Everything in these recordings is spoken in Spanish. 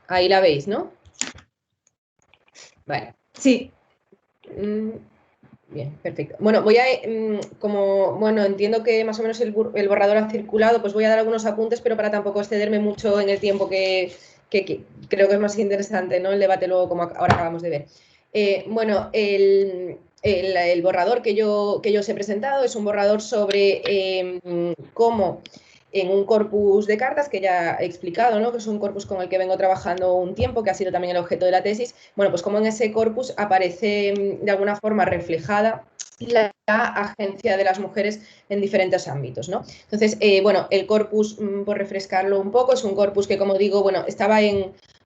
Ahí la veis, ¿no? Vale. Sí. Bien, perfecto. Bueno, voy a, bueno, entiendo que más o menos el borrador ha circulado, pues voy a dar algunos apuntes, pero para tampoco excederme mucho en el tiempo que creo que es más interesante, ¿no? El debate luego, como ahora acabamos de ver. Bueno, el borrador que yo os he presentado es un borrador sobre cómo en un corpus de cartas que ya he explicado, ¿no? Que es un corpus con el que vengo trabajando un tiempo, que ha sido también el objeto de la tesis. Bueno, pues como en ese corpus aparece de alguna forma reflejada la agencia de las mujeres en diferentes ámbitos, ¿no? Entonces, bueno, el corpus, por refrescarlo un poco, es un corpus que, como digo, bueno, estaba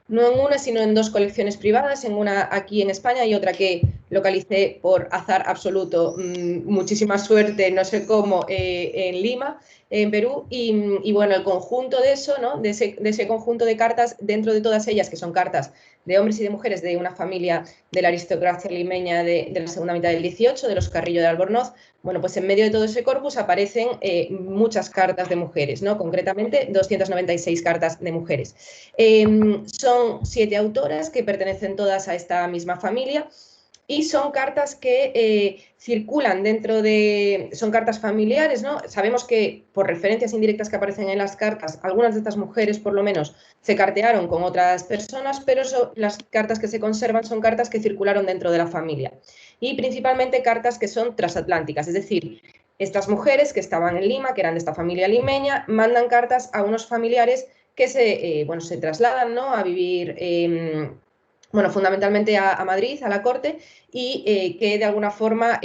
no en una, sino en dos colecciones privadas, en una aquí en España y otra que localicé por azar absoluto, muchísima suerte, no sé cómo, en Lima, en Perú, y bueno, el conjunto de eso, ¿no? De ese conjunto de cartas, dentro de todas ellas, que son cartas de hombres y de mujeres de una familia de la aristocracia limeña de la segunda mitad del 18, de los Carrillo de Albornoz, bueno, pues en medio de todo ese corpus aparecen muchas cartas de mujeres, ¿no? Concretamente 296 cartas de mujeres. Son 7 autoras que pertenecen todas a esta misma familia y son cartas que circulan dentro de... son cartas familiares, ¿no? Sabemos que por referencias indirectas que aparecen en las cartas, algunas de estas mujeres por lo menos se cartearon con otras personas, pero las cartas que se conservan son cartas que circularon dentro de la familia. Y principalmente cartas que son transatlánticas, es decir, estas mujeres que estaban en Lima, que eran de esta familia limeña, mandan cartas a unos familiares que se trasladan, ¿no? A vivir... bueno, fundamentalmente a Madrid, a la corte, y que de alguna forma,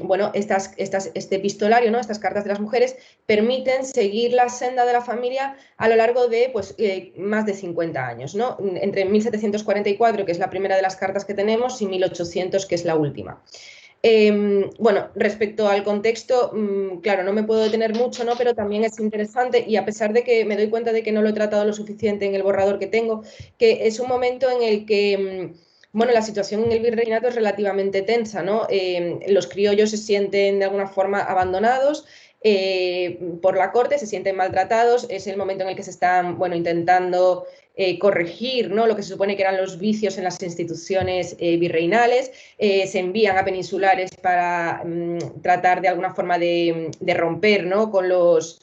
bueno, este epistolario, ¿no? Estas cartas de las mujeres permiten seguir la senda de la familia a lo largo de pues, más de 50 años, ¿no? Entre 1744, que es la primera de las cartas que tenemos, y 1800, que es la última. Bueno, respecto al contexto, claro, no me puedo detener mucho, ¿no? Pero también es interesante y a pesar de que me doy cuenta de que no lo he tratado lo suficiente en el borrador que tengo, que es un momento en el que, bueno, la situación en el virreinato es relativamente tensa, ¿no? Los criollos se sienten de alguna forma abandonados por la corte, se sienten maltratados, es el momento en el que se están, bueno, intentando corregir, ¿no? Lo que se supone que eran los vicios en las instituciones virreinales, se envían a peninsulares para tratar de alguna forma de romper, ¿no? Con los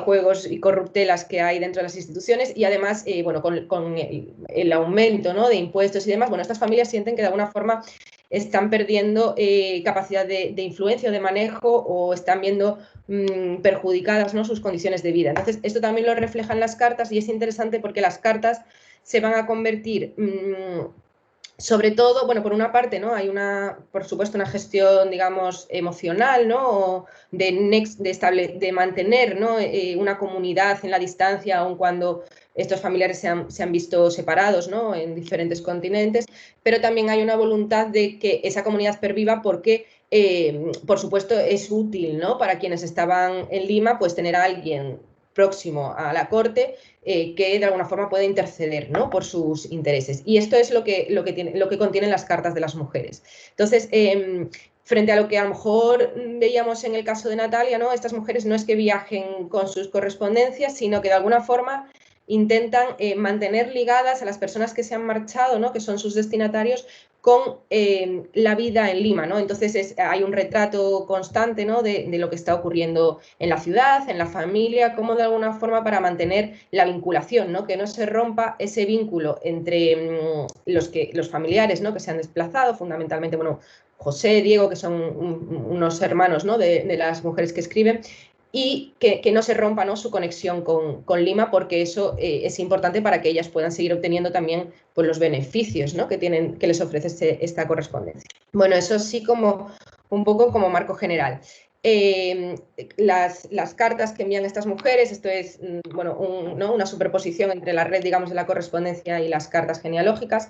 juegos y corruptelas que hay dentro de las instituciones y además, bueno, con el aumento, ¿no? De impuestos y demás, bueno, estas familias sienten que de alguna forma están perdiendo capacidad de influencia o de manejo o están viendo perjudicadas, ¿no? Sus condiciones de vida. Entonces, esto también lo reflejan las cartas y es interesante porque las cartas se van a convertir sobre todo, bueno, por una parte, ¿no? Hay por supuesto, una gestión, digamos, emocional, ¿no? De mantener, ¿no? Una comunidad en la distancia, aun cuando estos familiares se han visto separados, ¿no? En diferentes continentes, pero también hay una voluntad de que esa comunidad perviva porque, por supuesto, es útil, ¿no? Para quienes estaban en Lima, pues tener a alguien próximo a la corte que de alguna forma puede interceder, ¿no? Por sus intereses. Y esto es lo que contienen las cartas de las mujeres. Entonces, frente a lo que a lo mejor veíamos en el caso de Natalia, ¿no? Estas mujeres no es que viajen con sus correspondencias, sino que de alguna forma intentan mantener ligadas a las personas que se han marchado, ¿no? Que son sus destinatarios, con la vida en Lima, ¿no? Entonces hay un retrato constante, ¿no? De lo que está ocurriendo en la ciudad, en la familia, como de alguna forma para mantener la vinculación, ¿no? Que no se rompa ese vínculo entre los familiares, ¿no? Que se han desplazado, fundamentalmente, bueno, José, Diego, que son unos hermanos, ¿no? De las mujeres que escriben, y que no se rompa, ¿no? Su conexión con Lima, porque eso es importante para que ellas puedan seguir obteniendo también pues, los beneficios, ¿no? que les ofrece esta correspondencia. Bueno, eso sí como un poco como marco general. Las cartas que envían estas mujeres, esto es bueno, ¿no? Una superposición entre la red, digamos, de la correspondencia y las cartas genealógicas,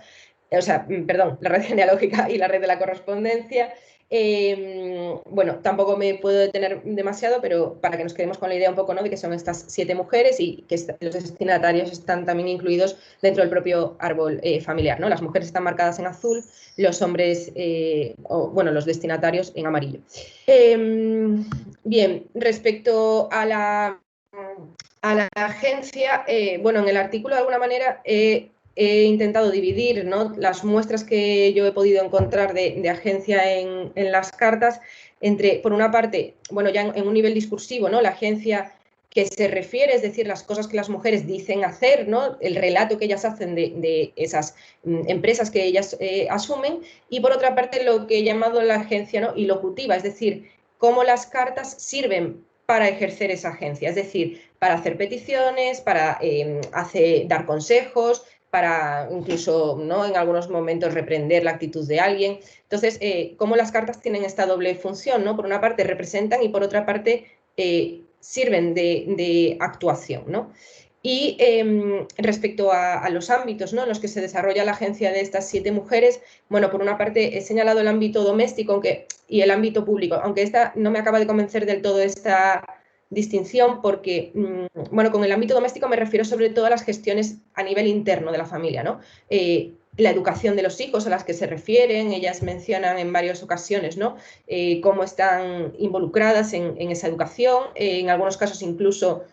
o sea, perdón, la red genealógica y la red de la correspondencia. Bueno, tampoco me puedo detener demasiado, pero para que nos quedemos con la idea un poco, ¿no? De que son estas 7 mujeres y que los destinatarios están también incluidos dentro del propio árbol familiar, ¿no? Las mujeres están marcadas en azul, los hombres, bueno, los destinatarios en amarillo. Bien, respecto a la agencia, bueno, en el artículo de alguna manera he intentado dividir, ¿no?, las muestras que yo he podido encontrar de agencia en las cartas entre, por una parte, bueno, ya en un nivel discursivo, ¿no?, la agencia que se refiere, es decir, las cosas que las mujeres dicen hacer, ¿no?, el relato que ellas hacen de esas empresas que ellas asumen, y por otra parte lo que he llamado la agencia, ¿no?, ilocutiva, es decir, cómo las cartas sirven para ejercer esa agencia, es decir, para hacer peticiones, para dar consejos, para incluso, ¿no?, en algunos momentos reprender la actitud de alguien. Entonces, cómo las cartas tienen esta doble función, ¿no? Por una parte representan y por otra parte sirven de actuación, ¿no? Y respecto a los ámbitos, ¿no?, en los que se desarrolla la agencia de estas 7 mujeres, bueno, por una parte he señalado el ámbito doméstico y el ámbito público, aunque esta no me acaba de convencer del todo esta distinción porque, bueno, con el ámbito doméstico me refiero sobre todo a las gestiones a nivel interno de la familia, ¿no? La educación de los hijos a las que se refieren, ellas mencionan en varias ocasiones, ¿no?, cómo están involucradas en esa educación, en algunos casos incluso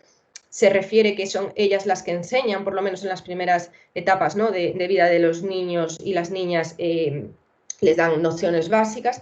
se refiere que son ellas las que enseñan, por lo menos en las primeras etapas, ¿no?, de vida de los niños y las niñas, les dan nociones básicas.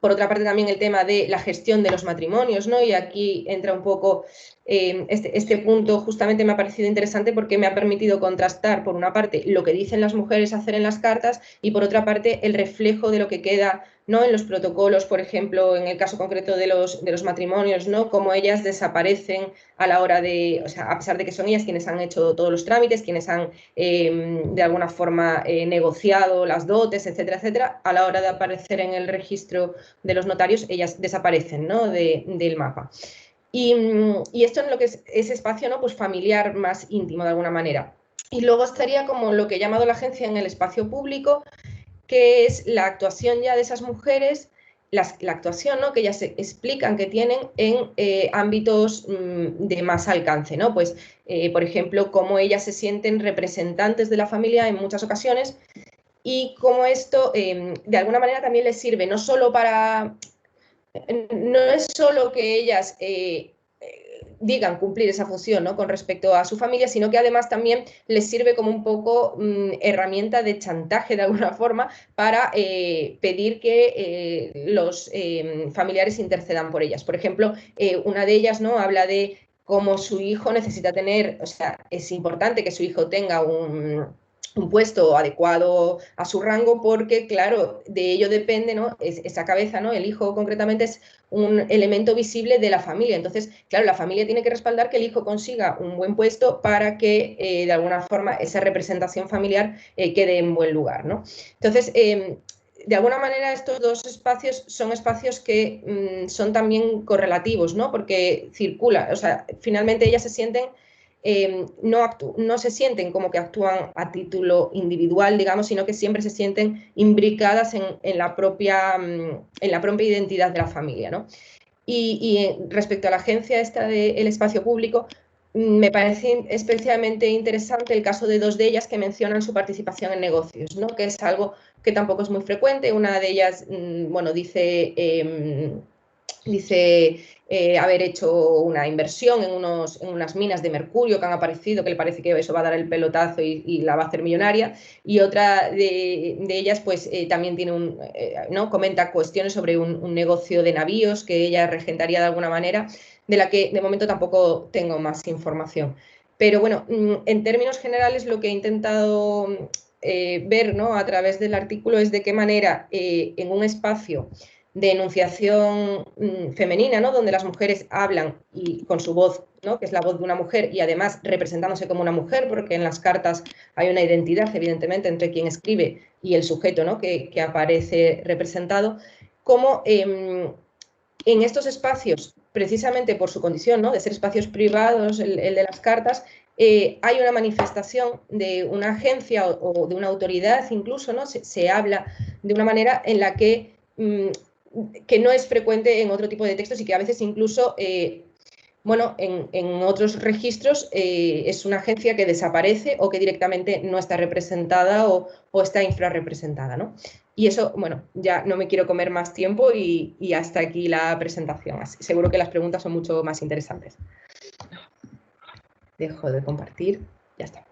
Por otra parte, también el tema de la gestión de los matrimonios, ¿no? Y aquí entra un poco este punto, justamente me ha parecido interesante porque me ha permitido contrastar, por una parte, lo que dicen las mujeres hacer en las cartas y, por otra parte, el reflejo de lo que queda, ¿no?, en los protocolos, por ejemplo, en el caso concreto de los matrimonios, ¿no?, cómo ellas desaparecen a la hora de, o sea, a pesar de que son ellas quienes han hecho todos los trámites, quienes han de alguna forma negociado las dotes, etcétera, etcétera, a la hora de aparecer en el registro de los notarios, ellas desaparecen, ¿no?, del mapa. Y esto en lo que es ese espacio, ¿no?, pues familiar más íntimo de alguna manera. Y luego estaría como lo que he llamado la agencia en el espacio público, que es la actuación ya de esas mujeres, la actuación, ¿no?, que ellas se explican que tienen en ámbitos de más alcance, ¿no? Pues, por ejemplo, cómo ellas se sienten representantes de la familia en muchas ocasiones y cómo esto de alguna manera también les sirve no solo para no es solo que ellas digan cumplir esa función, ¿no?, con respecto a su familia, sino que además también les sirve como un poco herramienta de chantaje de alguna forma para pedir que los familiares intercedan por ellas. Por ejemplo, una de ellas, ¿no?, habla de cómo su hijo necesita tener, o sea, es importante que su hijo tenga un puesto adecuado a su rango porque, claro, de ello depende, ¿no?, esa cabeza, ¿no?, el hijo concretamente es un elemento visible de la familia. Entonces, claro, la familia tiene que respaldar que el hijo consiga un buen puesto para que, de alguna forma, esa representación familiar quede en buen lugar, ¿no? Entonces, de alguna manera, estos dos espacios son espacios que son también correlativos, ¿no?, porque circula, o sea, finalmente ellas se sienten no se sienten como que actúan a título individual, digamos, sino que siempre se sienten imbricadas en la propia identidad de la familia, ¿no? Y respecto a la agencia esta del espacio público, me parece especialmente interesante el caso de 2 de ellas que mencionan su participación en negocios, ¿no?, que es algo que tampoco es muy frecuente. Una de ellas, bueno, dice haber hecho una inversión en unas minas de mercurio que han aparecido, que le parece que eso va a dar el pelotazo y la va a hacer millonaria, y otra de ellas pues también tiene ¿no?, comenta cuestiones sobre un negocio de navíos que ella regentaría de alguna manera, de la que de momento tampoco tengo más información. Pero bueno, en términos generales lo que he intentado ver, ¿no?, a través del artículo es de qué manera en un espacio de enunciación femenina, ¿no?, donde las mujeres hablan y con su voz, ¿no?, que es la voz de una mujer y además representándose como una mujer, porque en las cartas hay una identidad, evidentemente, entre quien escribe y el sujeto, ¿no?, que aparece representado, como en estos espacios, precisamente por su condición, ¿no?, de ser espacios privados, el de las cartas, hay una manifestación de una agencia o de una autoridad incluso, ¿no? Se habla de una manera en la que no es frecuente en otro tipo de textos y que a veces incluso, bueno, en otros registros es una agencia que desaparece o que directamente no está representada o está infrarrepresentada, ¿no? Y eso, bueno, ya no me quiero comer más tiempo y hasta aquí la presentación. Seguro que las preguntas son mucho más interesantes. Dejo de compartir, ya está.